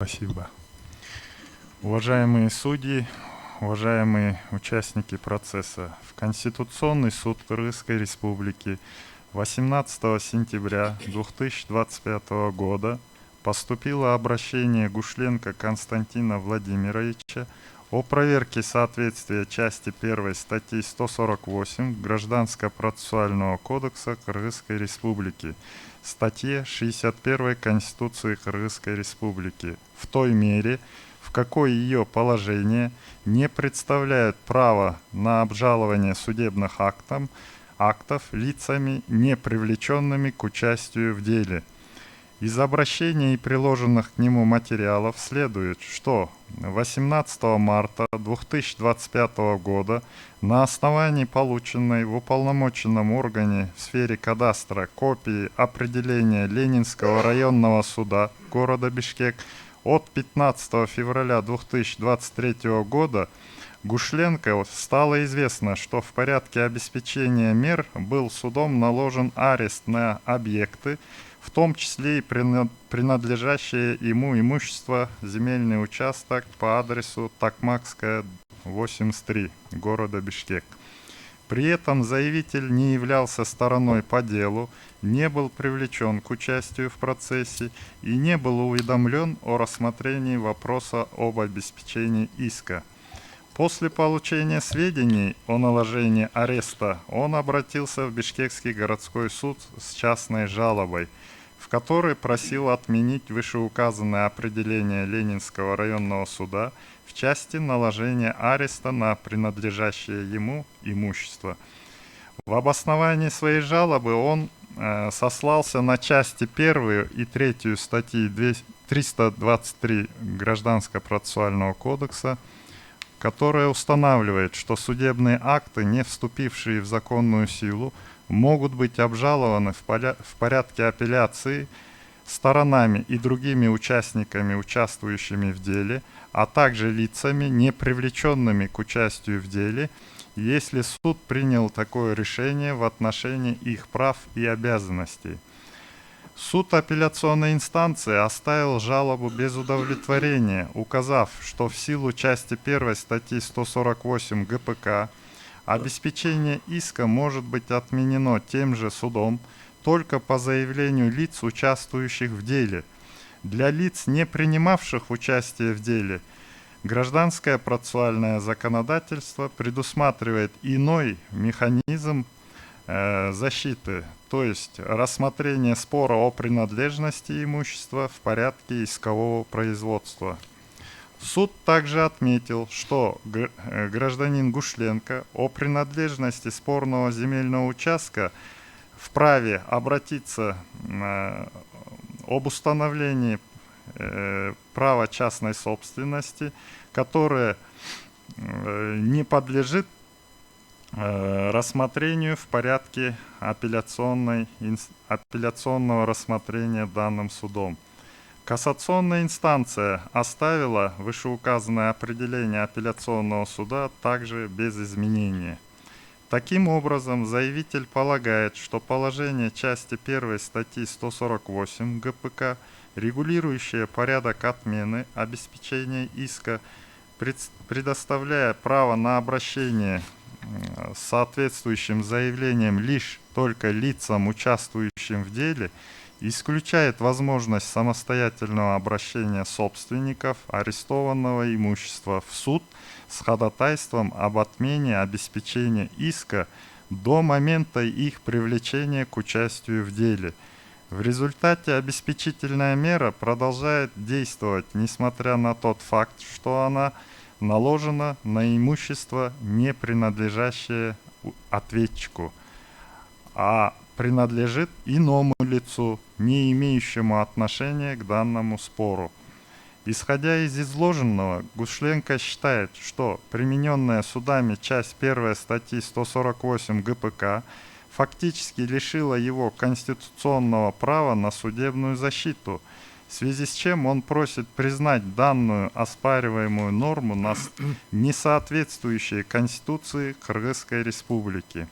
Спасибо. Уважаемые судьи, уважаемые участники процесса, в Конституционный суд Кыргызской Республики 18 сентября 2025 года поступило обращение Гушленко Константина Владимировича о проверке соответствия части 1 статьи 148 Гражданско-процессуального кодекса Кыргызской Республики статье 61 Конституции Кыргызской Республики в той мере, в какой ее положения не представляют право на обжалование судебных актов лицами, не привлеченными к участию в деле. Из обращения и приложенных к нему материалов следует, что 18 марта 2025 года на основании полученной в уполномоченном органе в сфере кадастра копии определения Ленинского районного суда города Бишкек от 15 февраля 2023 года Гушленко стало известно, что в порядке обеспечения мер был судом наложен арест на объекты, в том числе и принадлежащее ему имущество, земельный участок по адресу Токмакская, 83, города Бишкек. При этом заявитель не являлся стороной по делу, не был привлечен к участию в процессе и не был уведомлен о рассмотрении вопроса об обеспечении иска. После получения сведений о наложении ареста он обратился в Бишкекский городской суд с частной жалобой, в которой просил отменить вышеуказанное определение Ленинского районного суда в части наложения ареста на принадлежащее ему имущество. В обосновании своей жалобы он сослался на части 1 и 3 статьи 323 Гражданско-процессуального кодекса, которая устанавливает, что судебные акты, не вступившие в законную силу, могут быть обжалованы в порядке апелляции сторонами и другими участниками, участвующими в деле, а также лицами, не привлеченными к участию в деле, если суд принял такое решение в отношении их прав и обязанностей. Суд апелляционной инстанции оставил жалобу без удовлетворения, указав, что в силу части 1 статьи 148 ГПК обеспечение иска может быть отменено тем же судом только по заявлению лиц, участвующих в деле. Для лиц, не принимавших участие в деле, гражданское процессуальное законодательство предусматривает иной механизм защиты, то есть рассмотрение спора о принадлежности имущества в порядке искового производства. Суд также отметил, что гражданин Гушленко о принадлежности спорного земельного участка вправе обратиться об установлении права частной собственности, которое не подлежит рассмотрению в порядке апелляционного рассмотрения данным судом. Кассационная инстанция оставила вышеуказанное определение апелляционного суда также без изменения. Таким образом, заявитель полагает, что положение части 1 статьи 148 ГПК, регулирующее порядок отмены обеспечения иска, предоставляя право на обращение с соответствующим заявлением лишь только лицам, участвующим в деле, исключает возможность самостоятельного обращения собственников арестованного имущества в суд с ходатайством об отмене обеспечения иска до момента их привлечения к участию в деле. В результате обеспечительная мера продолжает действовать, несмотря на тот факт, что она наложена на имущество, не принадлежащее ответчику, а принадлежит иному лицу, не имеющему отношения к данному спору. Исходя из изложенного, Гушленко считает, что примененная судами часть 1 статьи 148 ГПК фактически лишила его конституционного права на судебную защиту, в связи с чем он просит признать данную оспариваемую норму несоответствующей Конституции Кыргызской Республики.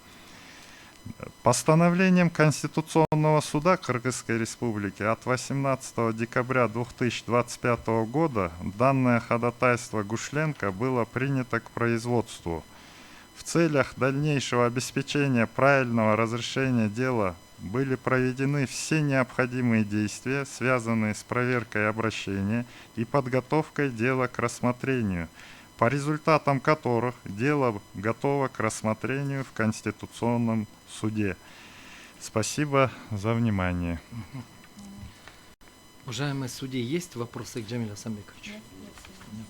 Постановлением Конституционного суда Кыргызской Республики от 18 декабря 2025 года данное ходатайство Гушленко было принято к производству. В целях дальнейшего обеспечения правильного разрешения дела были проведены все необходимые действия, связанные с проверкой обращения и подготовкой дела к рассмотрению, по результатам которых дело готово к рассмотрению в Конституционном суде. Спасибо за внимание. Уважаемые судьи, есть вопросы к Джамилю Асамбековичу? Нет. Нет.